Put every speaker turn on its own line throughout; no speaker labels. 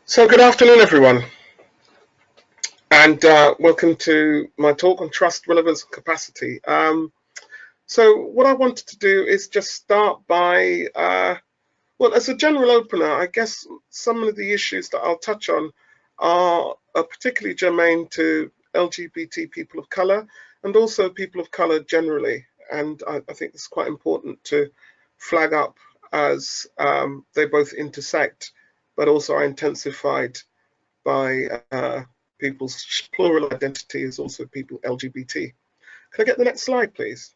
So good afternoon, everyone, and welcome to my talk on trust, relevance, and capacity. So what I wanted to do is just start by, well, as a general opener, I guess some of the issues that I'll touch on are particularly germane to LGBT people of colour and also people of colour generally. And I think it's quite important to flag up as they both intersect, but also are intensified by people's plural identity as also people LGBT. Can I get the next slide, please?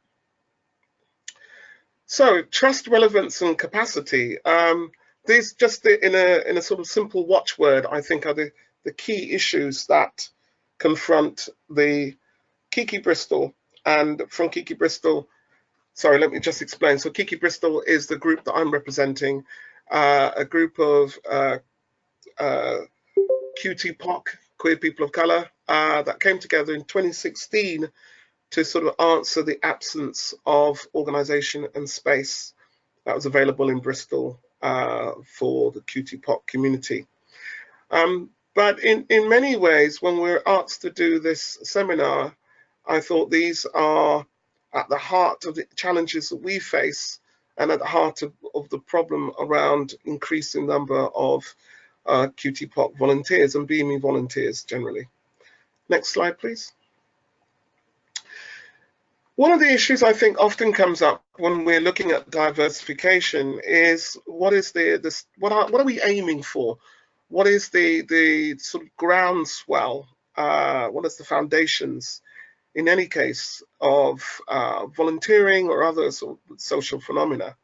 So trust, relevance, and capacity. These just in a sort of simple watchword, I think, are the key issues that confront the Kiki Bristol. And from Kiki Bristol, sorry, let me just explain. So Kiki Bristol is the group that I'm representing, a group of QT queer people of colour, that came together in 2016 to sort of answer the absence of organisation and space that was available in Bristol for the QT community. But in many ways, when we're asked to do this seminar, I thought these are at the heart of the challenges that we face and at the heart of the problem around increasing number of QT volunteers and BME volunteers generally. Next slide, please. One of the issues I think often comes up when we're looking at diversification is what are we aiming for? What is the sort of groundswell? What is the foundations, in any case, of volunteering or other sort of social phenomena?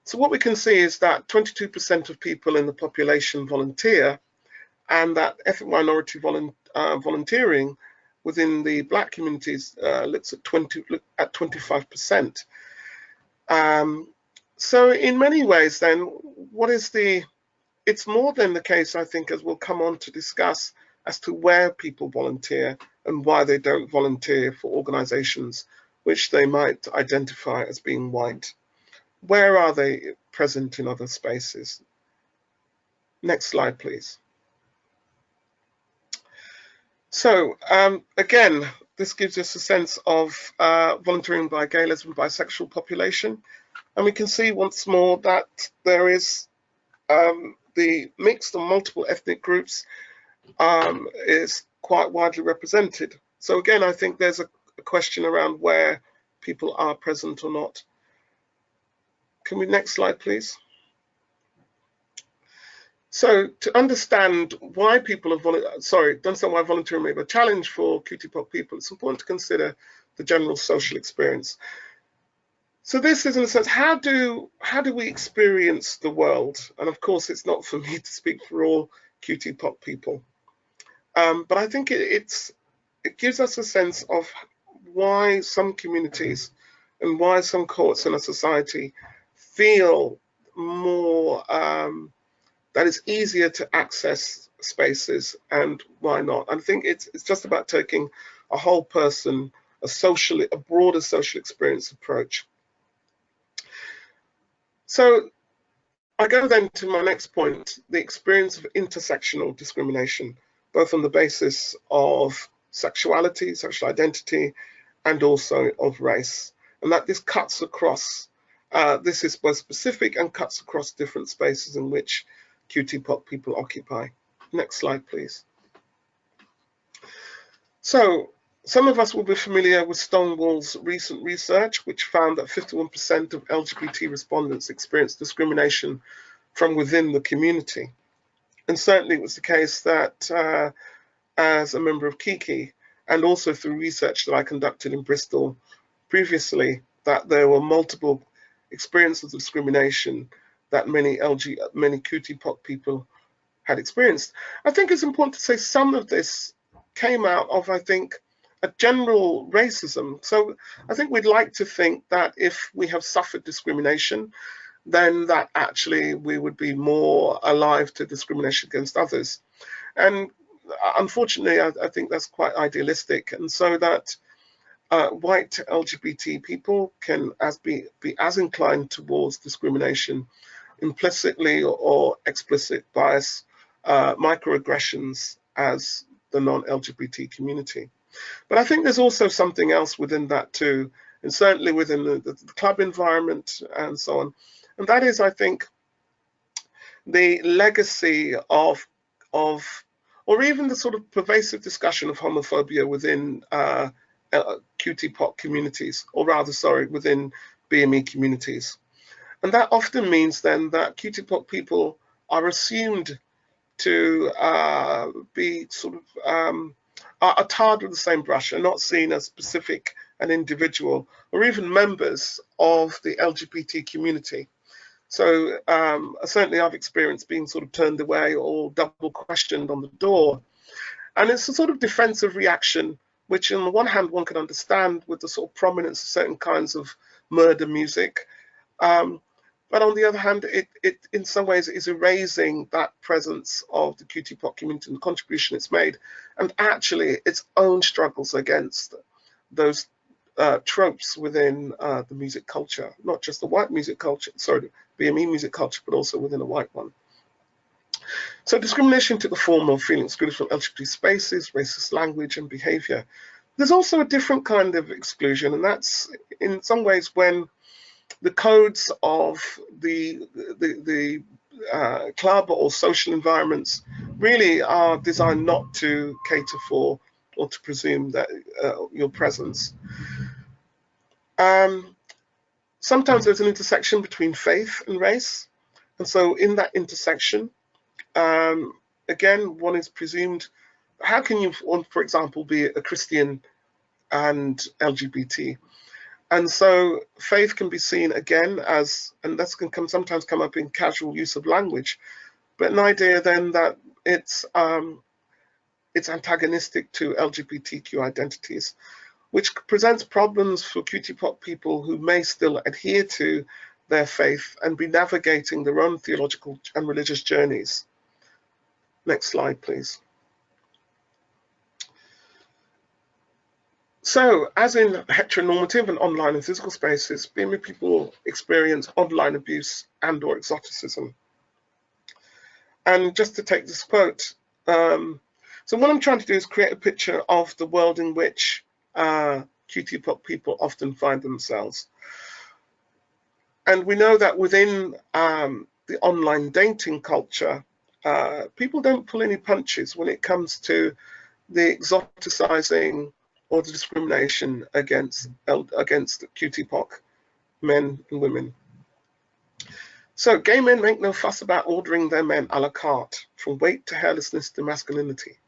So what we can see is that 22% of people in the population volunteer, and that ethnic minority volunteering within the Black communities looks at 25%. So in many ways, then, it's more than the case, I think, as we'll come on to discuss, as to where people volunteer and why they don't volunteer for organizations which they might identify as being white. Where are they present in other spaces? Next slide, please. So again, this gives us a sense of volunteering by gay, lesbian, bisexual population. And we can see once more that there is the mixed and multiple ethnic groups is quite widely represented. So again, I think there's a question around where people are present or not. Can we next slide, please? So to understand why people are why volunteering may be a challenge for QT people, it's important to consider the general social experience. So this is, in a sense, how do we experience the world? And of course, it's not for me to speak for all QT people, but I think it gives us a sense of why some communities and why some cohorts in a society feel more that it's easier to access spaces and why not. I think it's just about taking a whole person, a broader social experience approach. So I go then to my next point, the experience of intersectional discrimination, both on the basis of sexuality, sexual identity, and also of race. And that this cuts across, this is both specific and cuts across different spaces in which QT people occupy. Next slide, please. So some of us will be familiar with Stonewall's recent research, which found that 51% of LGBT respondents experienced discrimination from within the community. And certainly it was the case that as a member of Kiki, and also through research that I conducted in Bristol previously, that there were multiple experiences of discrimination that many QT people had experienced. I think it's important to say some of this came out of, I think, a general racism. So I think we'd like to think that if we have suffered discrimination, then that actually we would be more alive to discrimination against others. And unfortunately, I think that's quite idealistic. And so that white LGBT people can be as inclined towards discrimination implicitly or explicit bias microaggressions as the non-LGBT community. But I think there's also something else within that too, and certainly within the club environment and so on. And that is, I think, the legacy of or even the sort of pervasive discussion of homophobia within QT-POC communities, or rather, sorry, within BME communities. And that often means then that QT-POC people are assumed to be sort of are tarred with the same brush and not seen as specific and individual, or even members of the LGBT community. So certainly I've experienced being sort of turned away or double questioned on the door. And it's a sort of defensive reaction, which on the one hand one can understand with the sort of prominence of certain kinds of murder music. But on the other hand, it in some ways is erasing that presence of the QT-POC community and the contribution it's made, and actually its own struggles against those tropes within the music culture, not just the white music culture, sorry, the BME music culture, but also within a white one. So discrimination took the form of feeling excluded from LGBT spaces, racist language and behavior. There's also a different kind of exclusion, and that's in some ways when the codes of the club or social environments really are designed not to cater for or to presume that your presence. Sometimes there's an intersection between faith and race, and so in that intersection, again, one is presumed. How can you, for example, be a Christian and LGBT? And so faith can be seen again as, and this can sometimes come up in casual use of language, but an idea then that it's antagonistic to LGBTQ identities, which presents problems for QT-POC people who may still adhere to their faith and be navigating their own theological and religious journeys. Next slide, please. So, as in heteronormative and online and physical spaces, BME people experience online abuse and or exoticism. And just to take this quote, so what I'm trying to do is create a picture of the world in which QT-POC people often find themselves. And we know that within the online dating culture, people don't pull any punches when it comes to the exoticizing or the discrimination against QT-POC men and women. So gay men make no fuss about ordering their men a la carte, from weight to hairlessness to masculinity.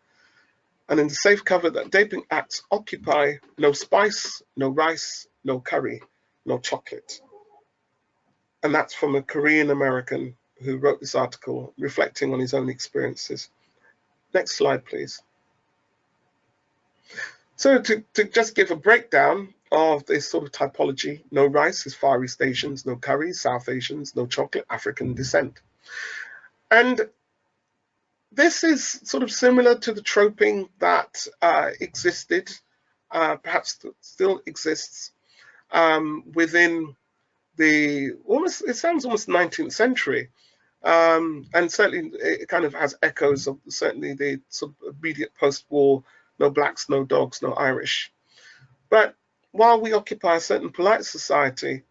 And in the safe cover that dating acts occupy, no spice, no rice, no curry, no chocolate. And that's from a Korean American who wrote this article reflecting on his own experiences. Next slide, please. So to just give a breakdown of this sort of typology, no rice is Far East Asians, no curry, South Asians, no chocolate, African descent. And this is sort of similar to the troping that existed, perhaps still exists, within the, it sounds almost 19th century. And certainly it kind of has echoes of certainly the sort of immediate post-war, no blacks, no dogs, no Irish. But while we occupy a certain polite society,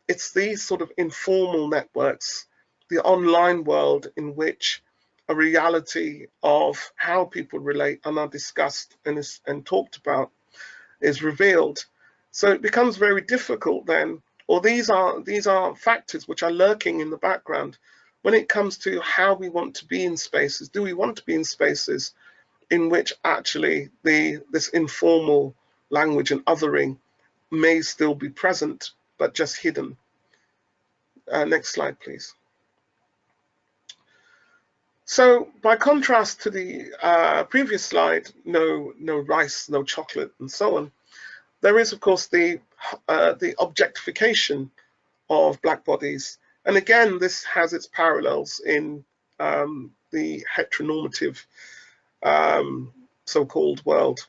it's these sort of informal networks, the online world in which a reality of how people relate and are discussed and talked about is revealed. So it becomes very difficult then, or these are factors which are lurking in the background when it comes to how we want to be in spaces. Do we want to be in spaces in which actually this informal language and othering may still be present, but just hidden? Next slide, please. So by contrast to the previous slide, no rice, no chocolate, and so on, there is, of course, the objectification of black bodies. And again, this has its parallels in the heteronormative so-called world.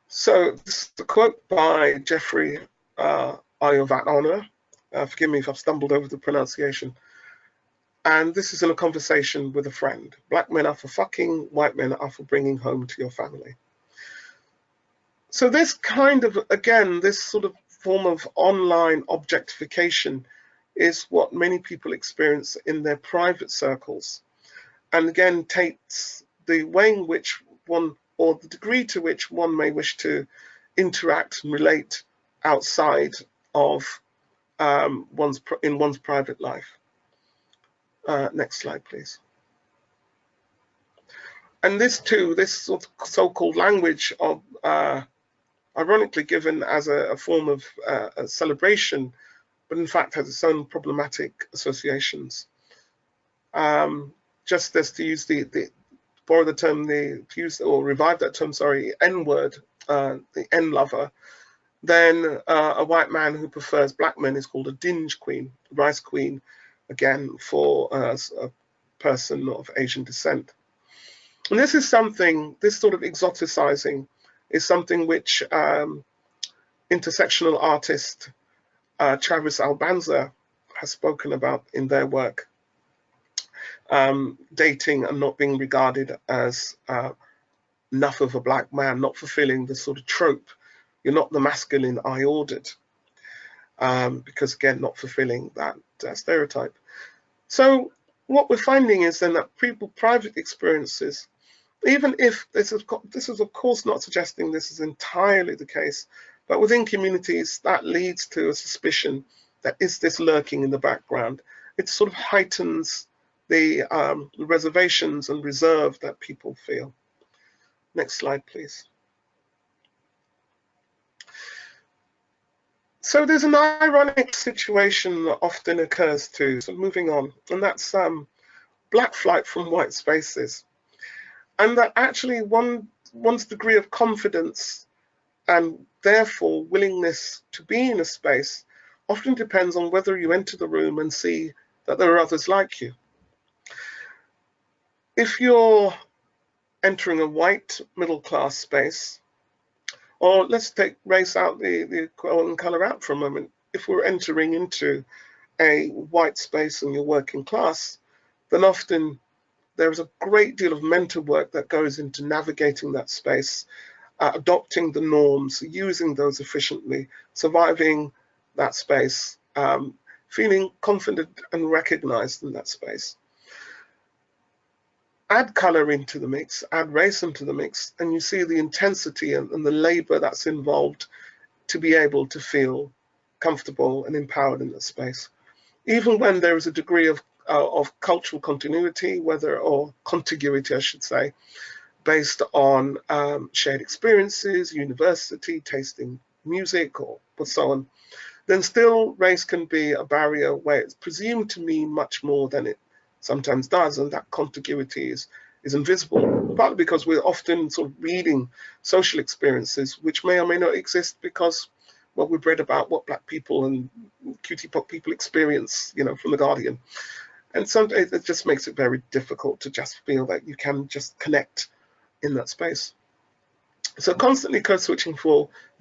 So this is a quote by Jeffrey Ayovana. Forgive me if I've stumbled over the pronunciation. And this is in a conversation with a friend. Black men are for fucking, white men are for bringing home to your family. So this kind of, again, this sort of form of online objectification is what many people experience in their private circles. And again, takes the way in which one, or the degree to which one may wish to interact and relate outside of one's private life. Next slide, please. And this too, this sort of so-called language of, ironically given as a form of a celebration, but in fact has its own problematic associations. Just as to use borrow the term, to use or revive that term, sorry, N-word, the N-lover, then a white man who prefers black men is called a dinge queen, rice queen, again, for a person of Asian descent. And this is something, this sort of exoticizing is something which intersectional artist Travis Albanza has spoken about in their work, dating and not being regarded as enough of a black man, not fulfilling the sort of trope. You're not the masculine I ordered, because again, not fulfilling that stereotype. So what we're finding is then that people's private experiences, even if this is of course not suggesting this is entirely the case, but within communities that leads to a suspicion that is this lurking in the background. It sort of heightens the reservations and reserve that people feel. Next slide, please. So there's an ironic situation that often occurs too, so moving on, and that's black flight from white spaces. And that actually one's degree of confidence and therefore willingness to be in a space often depends on whether you enter the room and see that there are others like you. If you're entering a white middle class space, or let's take race out, the color out for a moment. If we're entering into a white space and you're working class, then often there is a great deal of mental work that goes into navigating that space, adopting the norms, using those efficiently, surviving that space, feeling confident and recognized in that space. Add color into the mix, add race into the mix, and you see the intensity and the labor that's involved to be able to feel comfortable and empowered in that space. Even when there is a degree of cultural continuity, or contiguity, I should say, based on shared experiences, university, tasting music, or so on, then still race can be a barrier where it's presumed to mean much more than it sometimes does, and that contiguity is invisible, partly because we're often sort of reading social experiences which may or may not exist because, well, we've read about what black people and QT people experience, from The Guardian. And sometimes it just makes it very difficult to just feel that you can just connect in that space. So constantly code switching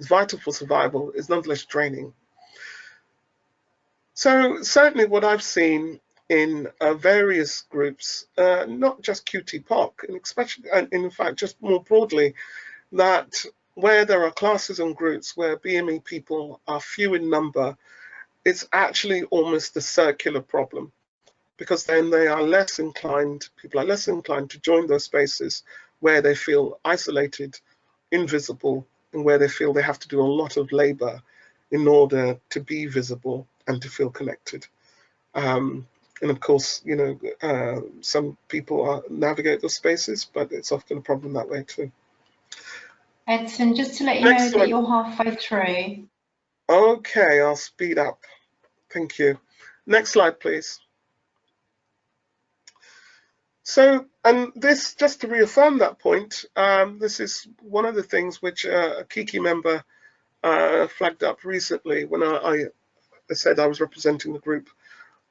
is vital for survival, is nonetheless draining. So certainly what I've seen in various groups, not just QT-POC, and especially, and in fact, just more broadly, that where there are classes and groups where BME people are few in number, it's actually almost a circular problem, because then people are less inclined to join those spaces where they feel isolated, invisible, and where they feel they have to do a lot of labor in order to be visible and to feel connected. And of course, some people navigate those spaces, but it's often a problem that way too.
Edson, just to let you know that you're halfway through.
Okay, I'll speed up. Thank you. Next slide, please. So, and this, just to reaffirm that point, this is one of the things which a Kiki member flagged up recently when I said I was representing the group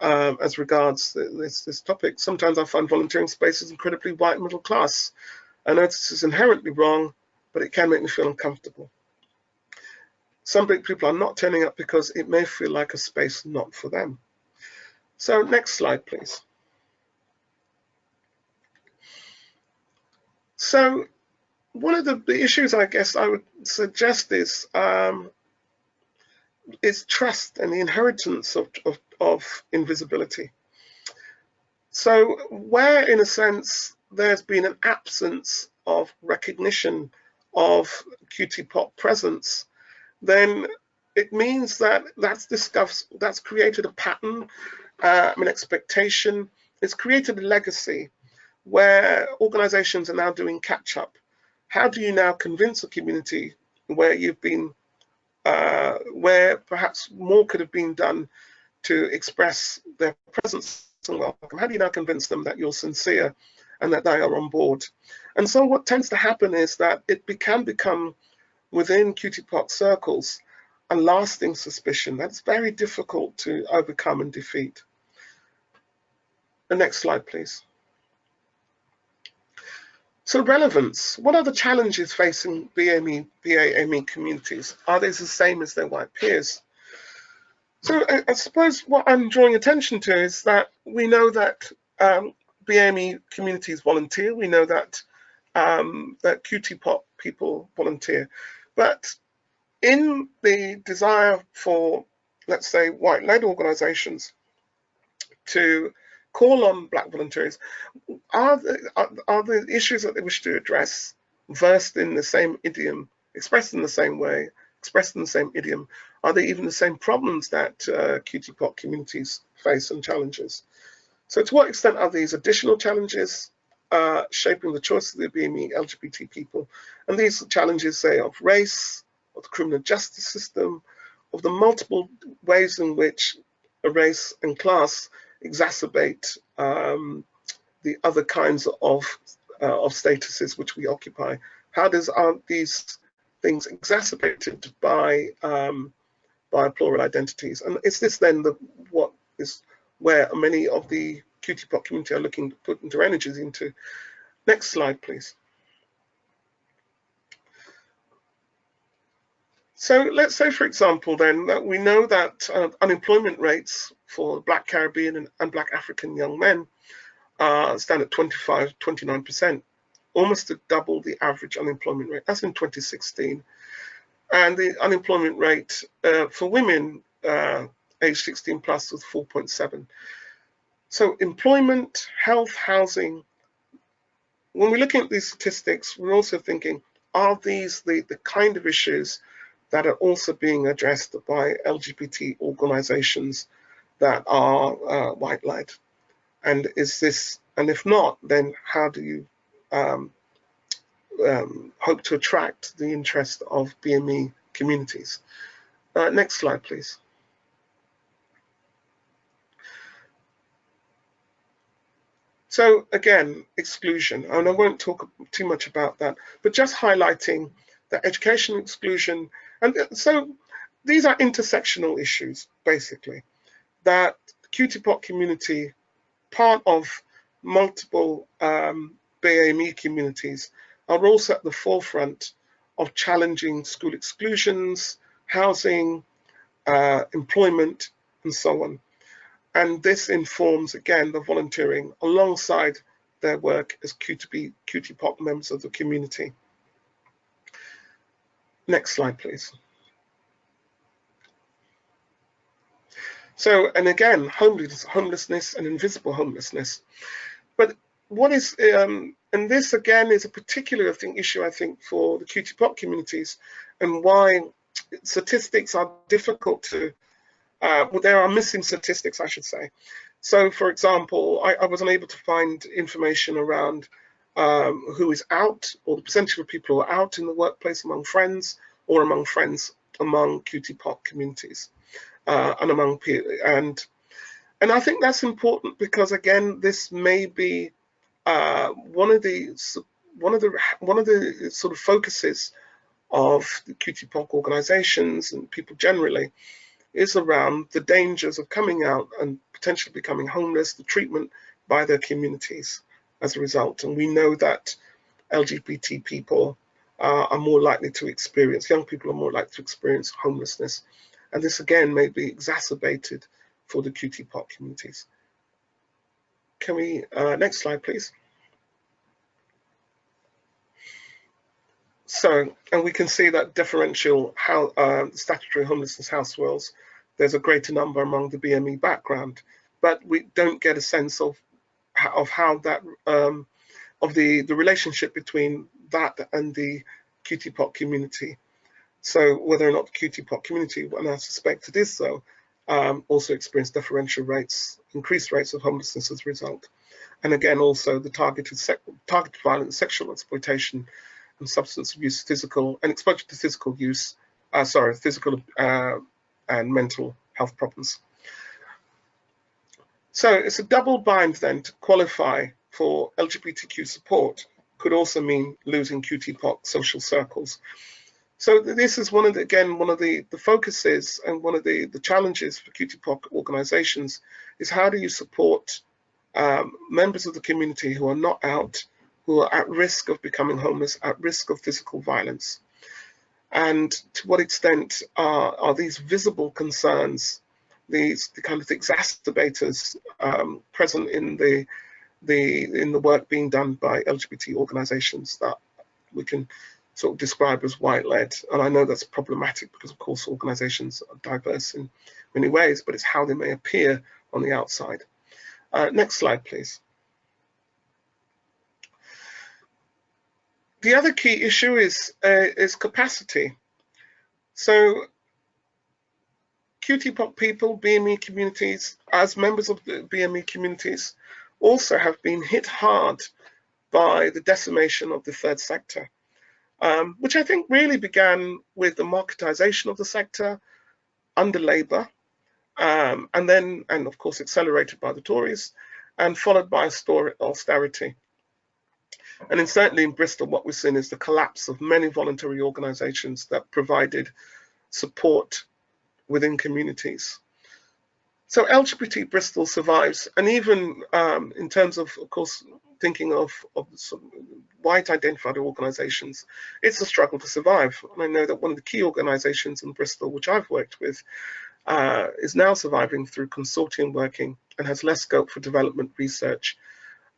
as regards this topic. Sometimes I find volunteering spaces incredibly white middle class. I know this is inherently wrong, but it can make me feel uncomfortable. Some people are not turning up because it may feel like a space not for them. So next slide, please. So one of the issues I guess I would suggest is trust and the inheritance of invisibility. So where, in a sense, there's been an absence of recognition of QT-POC presence, then it means that that's created a pattern, an expectation. It's created a legacy where organizations are now doing catch-up. How do you now convince a community where you've been, where perhaps more could have been done to express their presence and welcome? How do you now convince them that you're sincere and that they are on board? And so what tends to happen is that it can become, within QT-POC circles, a lasting suspicion that's very difficult to overcome and defeat. The next slide, please. So relevance, what are the challenges facing BAME communities? Are they the same as their white peers? So I suppose what I'm drawing attention to is that we know that BAME communities volunteer. We know that that QT-POC people volunteer. But in the desire for, let's say, white-led organizations to call on Black volunteers, are the issues that they wish to address versed in the same idiom, expressed in the same way, expressed in the same idiom? Are they even the same problems that QT-POC communities face and challenges? So to what extent are these additional challenges shaping the choices of the BAME LGBT people? And these challenges, say, of race, of the criminal justice system, of the multiple ways in which a race and class exacerbate the other kinds of statuses which we occupy. How are these things exacerbated by plural identities? And is this then what is where many of the QT-POC community are looking to put their energies into? Next slide, please. So let's say, for example, then, that we know that unemployment rates for Black Caribbean and Black African young men stand at 29%, almost to double the average unemployment rate. That's in 2016. And the unemployment rate for women age 16 plus was 4.7. So employment, health, housing. When we're looking at these statistics, we're also thinking, are these the kind of issues that are also being addressed by LGBT organizations that are white-led? And is this, and if not, then how do you hope to attract the interest of BAME communities? Next slide, please. So again, exclusion, and I won't talk too much about that, but just highlighting that education exclusion, and so these are intersectional issues, basically, that QT-POC community, part of multiple BAME communities, are also at the forefront of challenging school exclusions, housing, employment, and so on. And this informs, again, the volunteering alongside their work as QT-POC members of the community. Next slide, please. So, and again, homelessness and invisible homelessness. But what is, and this again is a particular issue, I think, for the QT-POC communities, and why statistics are difficult to, well, there are missing statistics, I should say. So, for example, I was unable to find information around who is out, or the percentage of people who are out in the workplace among friends, or among friends among QT-POC communities, and among peers. And I think that's important because, again, this may be one of the sort of focuses of the QT-POC organizations and people generally, is around the dangers of coming out and potentially becoming homeless, the treatment by their communities as a result. And we know that LGBT people are more likely to experience, young people are more likely to experience homelessness. And this again may be exacerbated for the QT-POC communities. Can we, next slide, please. So, and we can see that differential statutory homelessness house wills, there's a greater number among the BME background, but we don't get a sense of how that of the relationship between that and the QTPOC community. So whether or not the QTPOC community, and I suspect it is so, also experience differential rates, increased rates of homelessness as a result. And again, also the targeted violence, sexual exploitation, and substance abuse, physical and exposure to physical use, physical and mental health problems. So it's a double bind then to qualify for LGBTQ support could also mean losing QTPOC social circles. So this is one of the focuses and one of the challenges for QTPOC organizations is how do you support members of the community who are not out, who are at risk of becoming homeless, at risk of physical violence. And to what extent are these visible concerns, the kind of exacerbators present in the work being done by LGBT organizations that we can sort of describe as white-led. And I know that's problematic because, of course, organizations are diverse in many ways, but it's how they may appear on the outside. Next slide, please. The other key issue is capacity. So QTPOC people, BME communities, as members of the BME communities, also have been hit hard by the decimation of the third sector, which I think really began with the marketization of the sector under Labour, and of course accelerated by the Tories, and followed by austerity. And certainly in Bristol, what we've seen is the collapse of many voluntary organisations that provided support within communities. So LGBT Bristol survives, and even in terms of course, thinking of white identified organisations, it's a struggle to survive. And I know that one of the key organisations in Bristol, which I've worked with, is now surviving through consortium working and has less scope for development research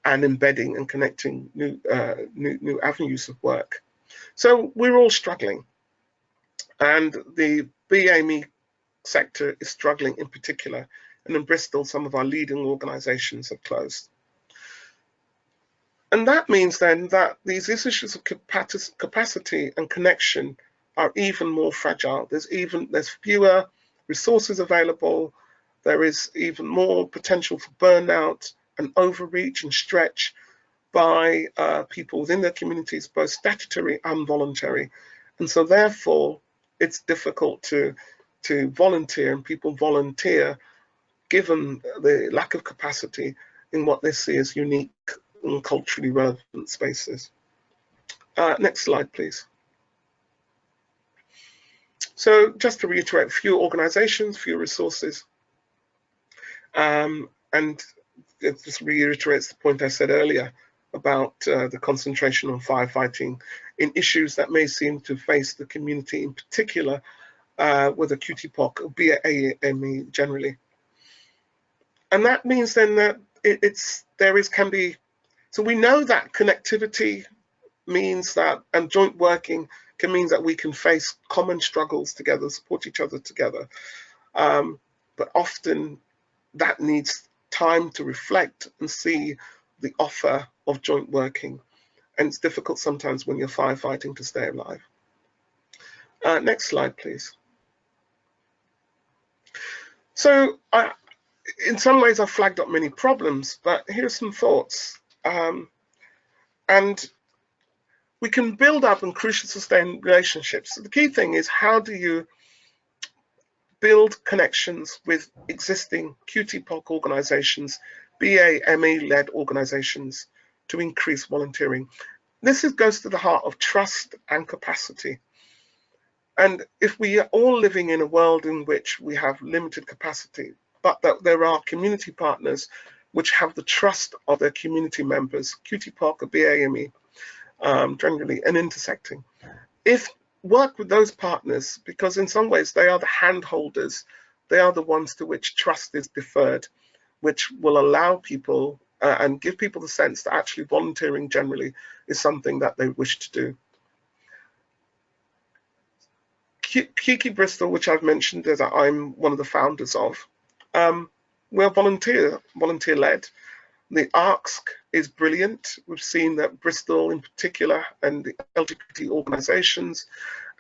and embedding and connecting new avenues of work. So we're all struggling, and the BME sector is struggling in particular. And in Bristol, some of our leading organisations have closed. And that means then that these issues of capacity and connection are even more fragile. There's fewer resources available. There is even more potential for burnout and overreach and stretch by people within their communities, both statutory and voluntary. And so therefore, it's difficult to volunteer, and people volunteer given the lack of capacity in what they see as unique and culturally relevant spaces. Next slide, please. So just to reiterate, few organizations, few resources, and it just reiterates the point I said earlier about the concentration on firefighting in issues that may seem to face the community in particular, whether QTPOC or BAME generally. And that means then that so we know that connectivity means that, and joint working can mean that we can face common struggles together, support each other together. But often that needs time to reflect and see the offer of joint working. And it's difficult sometimes when you're firefighting to stay alive. Next slide, please. So in some ways I've flagged up many problems, but here's some thoughts. And we can build up and crucially sustain relationships. So the key thing is, how do you build connections with existing QTPOC organizations, BAME-led organizations, to increase volunteering? This goes to the heart of trust and capacity. And if we are all living in a world in which we have limited capacity, but that there are community partners which have the trust of their community members, QTPOC or BAME, generally, and intersecting. If work with those partners, because in some ways they are the hand holders, they are the ones to which trust is deferred, which will allow people and give people the sense that actually volunteering generally is something that they wish to do. Kiki Bristol, which I've mentioned that I'm one of the founders of, we're volunteer-led. The ASK is brilliant. We've seen that Bristol in particular and the LGBT organisations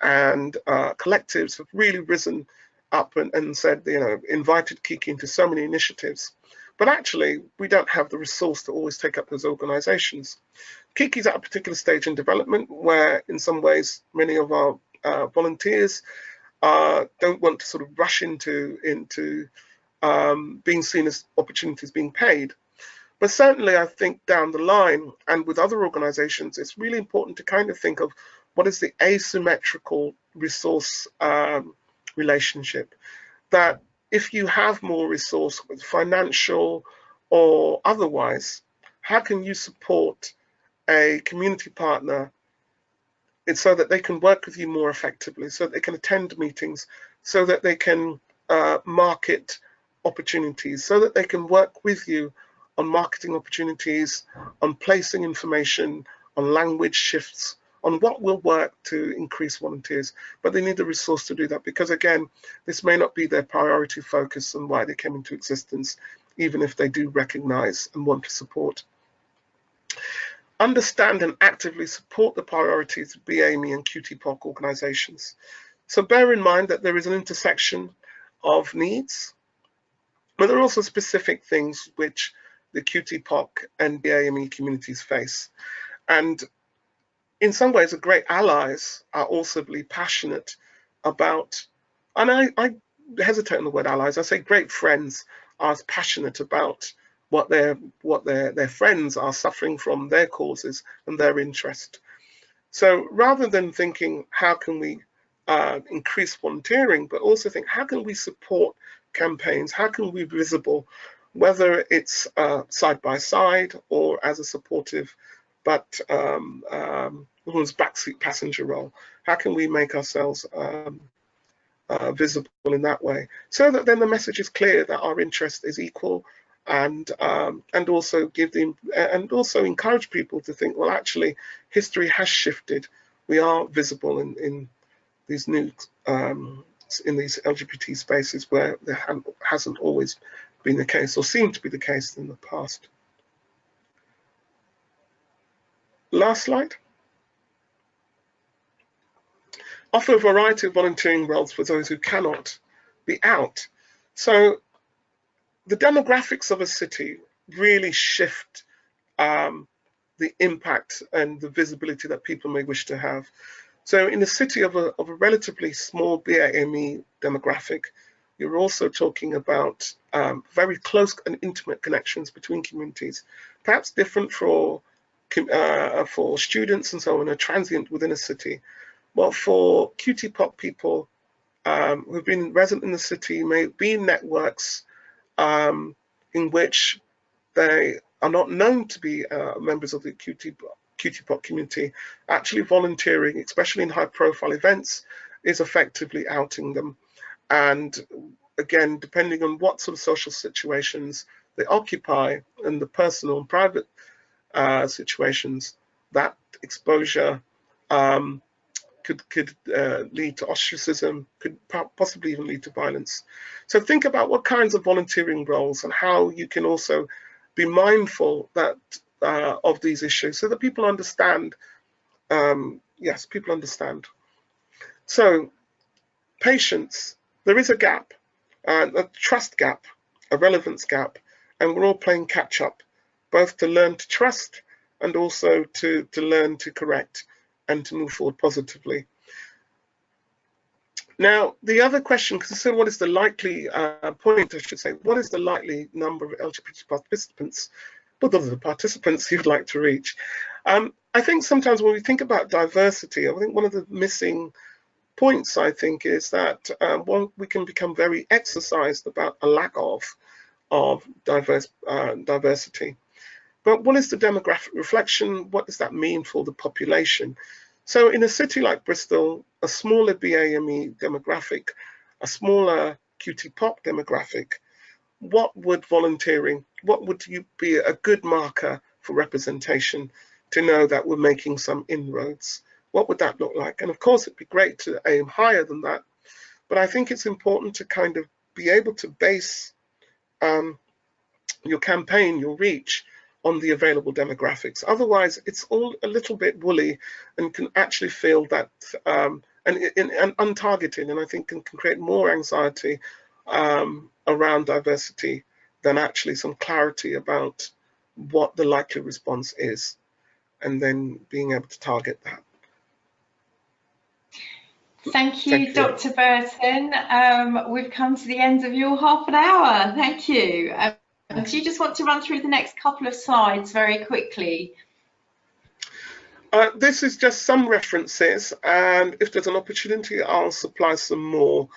and collectives have really risen up and said, invited Kiki into so many initiatives. But actually, we don't have the resource to always take up those organisations. Kiki's at a particular stage in development where, in some ways, many of our volunteers don't want to sort of rush into being seen as opportunities being paid. But certainly, I think down the line and with other organisations, it's really important to kind of think of what is the asymmetrical resource relationship. That if you have more resource, with financial or otherwise, how can you support a community partner so that they can work with you more effectively, so that they can attend meetings, so that they can market opportunities, so that they can work with you on marketing opportunities, on placing information, on language shifts, on what will work to increase volunteers. But they need the resource to do that because, again, this may not be their priority focus and why they came into existence, even if they do recognize and want to support. Understand and actively support the priorities of BAME and QTPOC organizations. So bear in mind that there is an intersection of needs, but there are also specific things which the QTPOC and BAME communities face. And in some ways, the great allies are also really passionate about, and I hesitate on the word allies, I say great friends are as passionate about what their friends are suffering from, their causes and their interest. So rather than thinking, how can we increase volunteering, but also think, how can we support campaigns? How can we be visible, whether it's side by side or as a supportive, but who's backseat passenger role? How can we make ourselves visible in that way, so that then the message is clear that our interest is equal, and also also encourage people to think, well, actually, history has shifted. We are visible in these new in these LGBT spaces where there hasn't always been the case, or seemed to be the case in the past. Last slide. Offer a variety of volunteering roles for those who cannot be out. So the demographics of a city really shift the impact and the visibility that people may wish to have. So in a city of a relatively small BAME demographic, you're also talking about very close and intimate connections between communities, perhaps different for students and so on, a transient within a city. Well, for QTPOC people who've been resident in the city, may be in networks in which they are not known to be members of the QTPOC community. Actually volunteering, especially in high-profile events, is effectively outing them. And again, depending on what sort of social situations they occupy and the personal and private situations, that exposure could lead to ostracism, could possibly even lead to violence. So think about what kinds of volunteering roles and how you can also be mindful that of these issues, so that people understand. Yes, people understand. So patience, there is a gap, a trust gap, a relevance gap, and we're all playing catch up, both to learn to trust and also to learn to correct and to move forward positively. Now, the other question, so what is the likely point, I should say, what is the likely number of LGBT participants, but other the participants you'd like to reach? I think sometimes when we think about diversity, I think one of the missing points, I think, is that we can become very exercised about a lack of diversity. But what is the demographic reflection? What does that mean for the population? So in a city like Bristol, a smaller BAME demographic, a smaller QTPOC demographic, what would be a good marker for representation to know that we're making some inroads what would that look like? And of course, it'd be great to aim higher than that, but I think it's important to kind of be able to base your campaign, your reach, on the available demographics. Otherwise, it's all a little bit woolly and can actually feel that and untargeted, and I think can create more anxiety around diversity than actually some clarity about what the likely response is, and then being able to target that.
Thank you, Dr. Burton. We've come to the end of your half an hour. Thank you. Do you just want to run through the next couple of slides very quickly?
This is just some references, and if there's an opportunity, I'll supply some more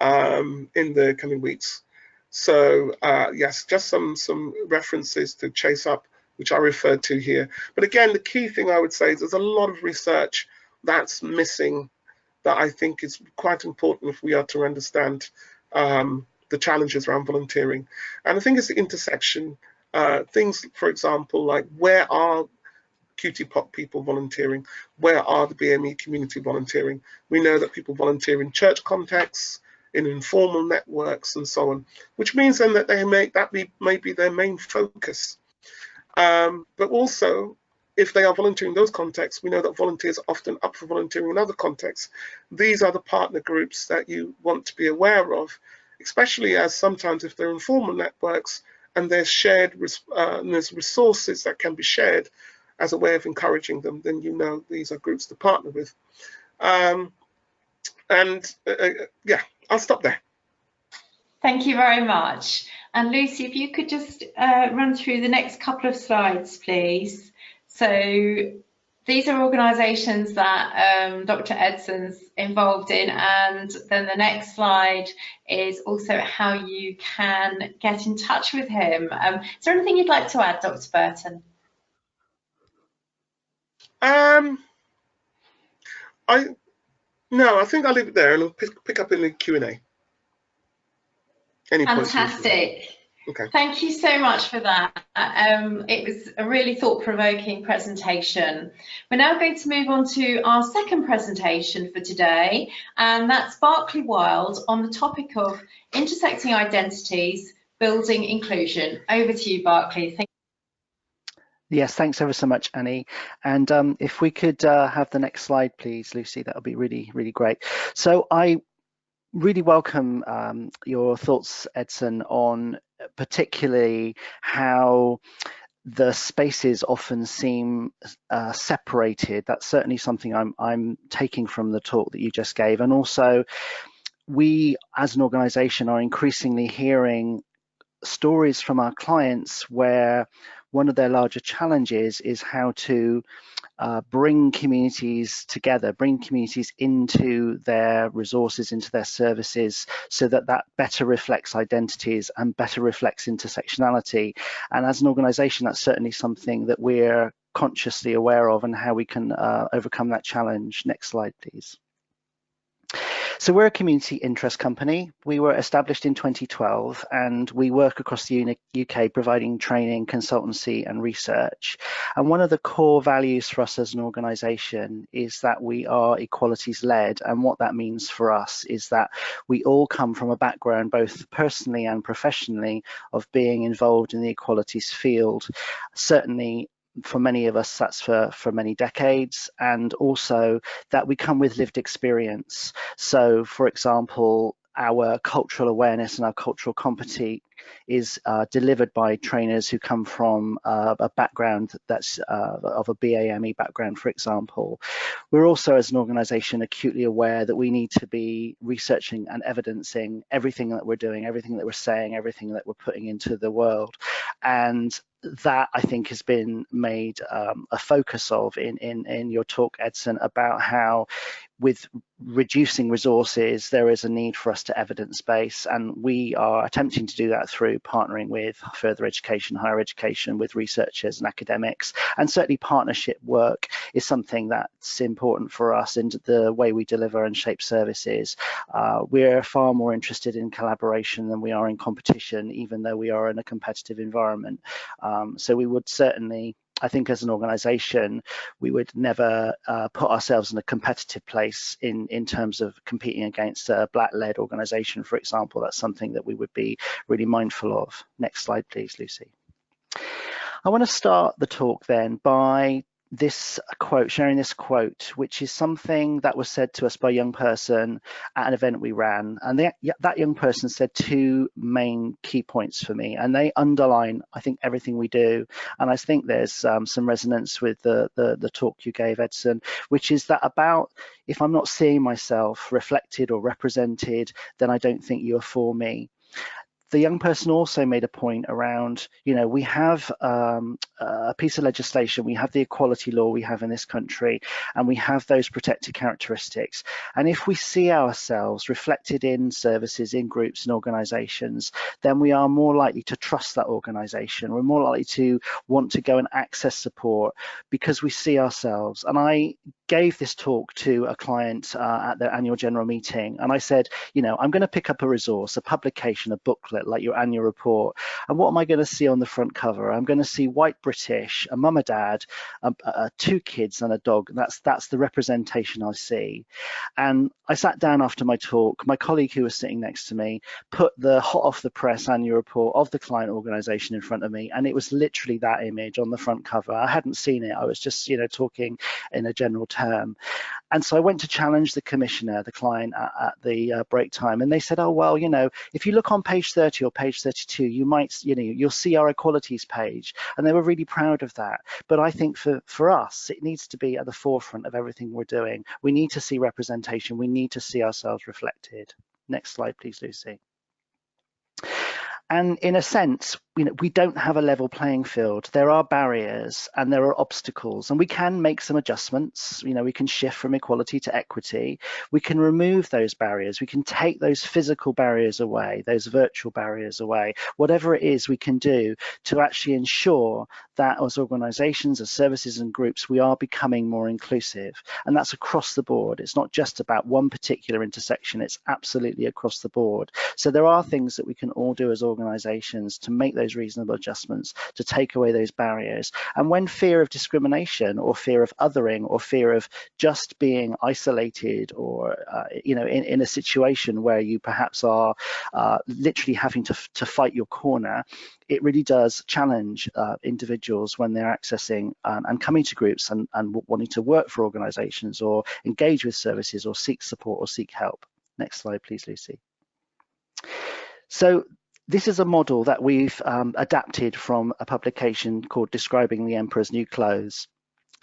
in the coming weeks. So yes, just some references to chase up, which I referred to here. But again, the key thing I would say is there's a lot of research that's missing that I think is quite important if we are to understand the challenges around volunteering. And I think it's the intersection, things, for example, like where are QT-POC people volunteering? Where are the BME community volunteering? We know that people volunteer in church contexts, in informal networks, and so on, which means then that may be their main focus. But also, if they are volunteering in those contexts, we know that volunteers are often up for volunteering in other contexts. These are the partner groups that you want to be aware of, especially as sometimes if they're informal networks and there's shared there's resources that can be shared as a way of encouraging them, then you know these are groups to partner with. Yeah, I'll stop there.
Thank you very much. And Lucy, if you could just run through the next couple of slides, please. So these are organisations that Dr. Edson's involved in, and then the next slide is also how you can get in touch with him. Is there anything you'd like to add, Dr. Burton?
No, I think I'll leave it there and I'll pick up in the Q&A.
Fantastic.
Okay.
Thank you so much for that. It was a really thought-provoking presentation. We're now going to move on to our second presentation for today, and that's Barclay Wild on the topic of intersecting identities, building inclusion. Over to you, Barclay. Thank you.
Yes, thanks ever so much, Annie. And if we could have the next slide, please, Lucy, that would be really, really great. So I really welcome your thoughts, Edson, on particularly how the spaces often seem separated. That's certainly something I'm taking from the talk that you just gave. And also, we as an organization are increasingly hearing stories from our clients where one of their larger challenges is how to bring communities together, bring communities into their resources, into their services, so that that better reflects identities and better reflects intersectionality. And as an organization, that's certainly something that we're consciously aware of and how we can overcome that challenge. Next slide, please. So we're a community interest company. We were established in 2012 and we work across the UK providing training, consultancy and research. And one of the core values for us as an organisation is that we are equalities led, and what that means for us is that we all come from a background, both personally and professionally, of being involved in the equalities field. Certainly for many of us, that's for many decades, and also that we come with lived experience. So, for example, our cultural awareness and our cultural competency is delivered by trainers who come from a background that's of a BAME background, for example. We're also, as an organisation, acutely aware that we need to be researching and evidencing everything that we're doing, everything that we're saying, everything that we're putting into the world. And that, I think, has been made a focus of in your talk, Edson, about how with reducing resources, there is a need for us to evidence base, and we are attempting to do that through partnering with further education, higher education, with researchers and academics, and certainly partnership work is something that's important for us in the way we deliver and shape services. We're far more interested in collaboration than we are in competition, even though we are in a competitive environment. So we would certainly I think as an organisation, we would never put ourselves in a competitive place in terms of competing against a Black-led organisation, for example. That's something that we would be really mindful of. Next slide, please, Lucy. I want to start the talk then by this quote, sharing this quote, which is something that was said to us by a young person at an event we ran. And that young person said two main key points for me, and they underline, I think, everything we do. And I think there's some resonance with the talk you gave, Edson, which is that about, if I'm not seeing myself reflected or represented, then I don't think you are for me. The young person also made a point around, we have a piece of legislation, we have the equality law we have in this country, and we have those protected characteristics. And if we see ourselves reflected in services, in groups, in organisations, then we are more likely to trust that organisation. We're more likely to want to go and access support because we see ourselves. And I gave this talk to a client at their annual general meeting, and I said, I'm going to pick up a resource, a publication, a booklet like your annual report, and what am I going to see on the front cover? I'm going to see white British, a mum and dad, two kids and a dog. That's the representation I see. And I sat down after my talk. My colleague who was sitting next to me put the hot off the press annual report of the client organisation in front of me, and it was literally that image on the front cover. I hadn't seen it. I was just talking in a general term. And so I went to challenge the commissioner, the client, at the break time, and they said, oh, well, if you look on page 30 or page 32, you might, you'll see our equalities page. And they were really proud of that. But I think for us, it needs to be at the forefront of everything we're doing. We need to see representation. We need to see ourselves reflected. Next slide, please, Lucy. And in a sense, we don't have a level playing field. There are barriers and there are obstacles, and we can make some adjustments. We can shift from equality to equity. We can remove those barriers. We can take those physical barriers away, those virtual barriers away, whatever it is we can do to actually ensure that as organizations, as services and groups, we are becoming more inclusive. And that's across the board. It's not just about one particular intersection. It's absolutely across the board. So there are things that we can all do as organizations to make those reasonable adjustments, to take away those barriers. And when fear of discrimination or fear of othering or fear of just being isolated or in a situation where you perhaps are literally having to fight your corner, it really does challenge individuals when they're accessing and coming to groups and wanting to work for organizations or engage with services or seek support or seek help. Next slide, please, Lucy. So this is a model that we've adapted from a publication called Describing the Emperor's New Clothes.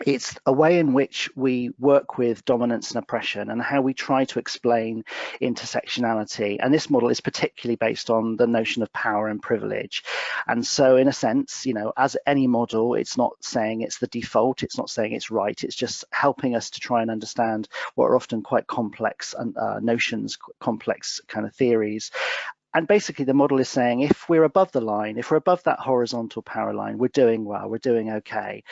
It's a way in which we work with dominance and oppression and how we try to explain intersectionality. And this model is particularly based on the notion of power and privilege. And so in a sense, as any model, it's not saying it's the default, it's not saying it's right, it's just helping us to try and understand what are often quite complex notions, complex kind of theories. And basically the model is saying if we're above the line, if we're above that horizontal power line, we're doing well, we're doing okay.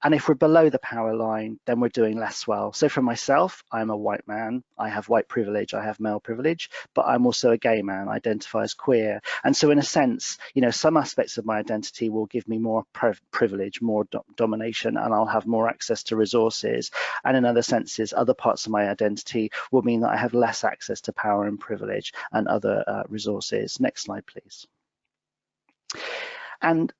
And if we're below the power line, then we're doing less well. So for myself, I'm a white man, I have white privilege, I have male privilege, but I'm also a gay man, I identify as queer. And so in a sense, some aspects of my identity will give me more privilege, more domination, and I'll have more access to resources. And in other senses, other parts of my identity will mean that I have less access to power and privilege and other resources. Next slide, please. And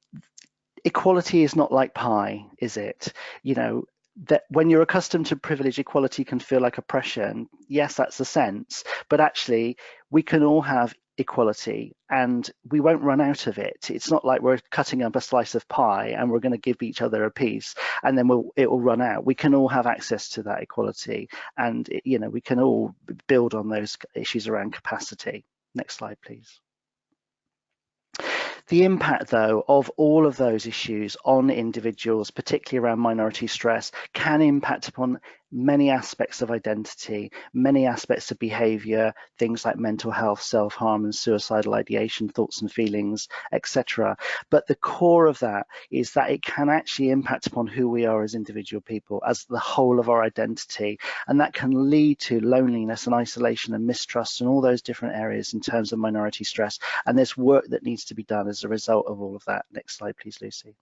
equality is not like pie, is it? That when you're accustomed to privilege, equality can feel like oppression. Yes, that's the sense, but actually we can all have equality and we won't run out of it. It's not like we're cutting up a slice of pie and we're going to give each other a piece and then it will run out. We can all have access to that equality, and we can all build on those issues around capacity. Next slide, please. The impact, though, of all of those issues on individuals, particularly around minority stress, can impact upon many aspects of identity, many aspects of behaviour, things like mental health, self-harm and suicidal ideation, thoughts and feelings, etc. But the core of that is that it can actually impact upon who we are as individual people, as the whole of our identity, and that can lead to loneliness and isolation and mistrust and all those different areas in terms of minority stress. And there's work that needs to be done as a result of all of that. Next slide, please, Lucy.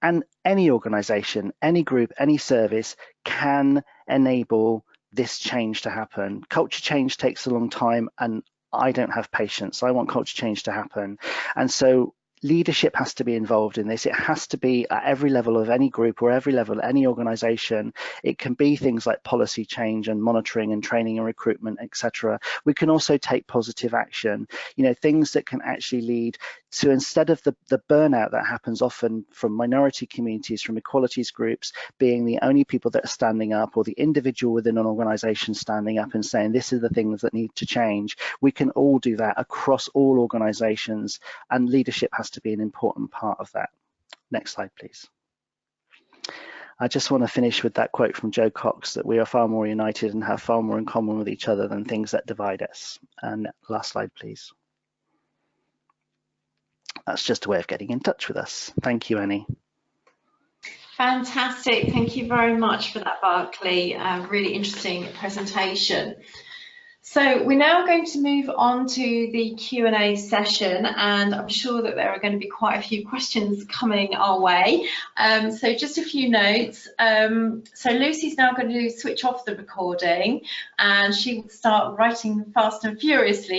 And any organisation, any group, any service can enable this change to happen. Culture change takes a long time, and I don't have patience. I want culture change to happen. And so leadership has to be involved in this. It has to be at every level of any group or every level of any organisation. It can be things like policy change and monitoring and training and recruitment, etc. We can also take positive action, you know, things that can actually lead to, instead of the burnout that happens often from minority communities, from equalities groups, being the only people that are standing up, or the individual within an organisation standing up and saying this is the things that need to change. We can all do that across all organisations, and leadership has to be an important part of that. Next slide, please. I just want to finish with that quote from Joe Cox, that we are far more united and have far more in common with each other than things that divide us. And last slide, please. That's just a way of getting in touch with us. Thank you, Annie.
Fantastic. Thank you very much for that, Barclay. Really interesting presentation. So we're now going to move on to the Q&A session, and I'm sure that there are going to be quite a few questions coming our way. So just a few notes. So Lucy's now going to switch off the recording, and she will start writing fast and furiously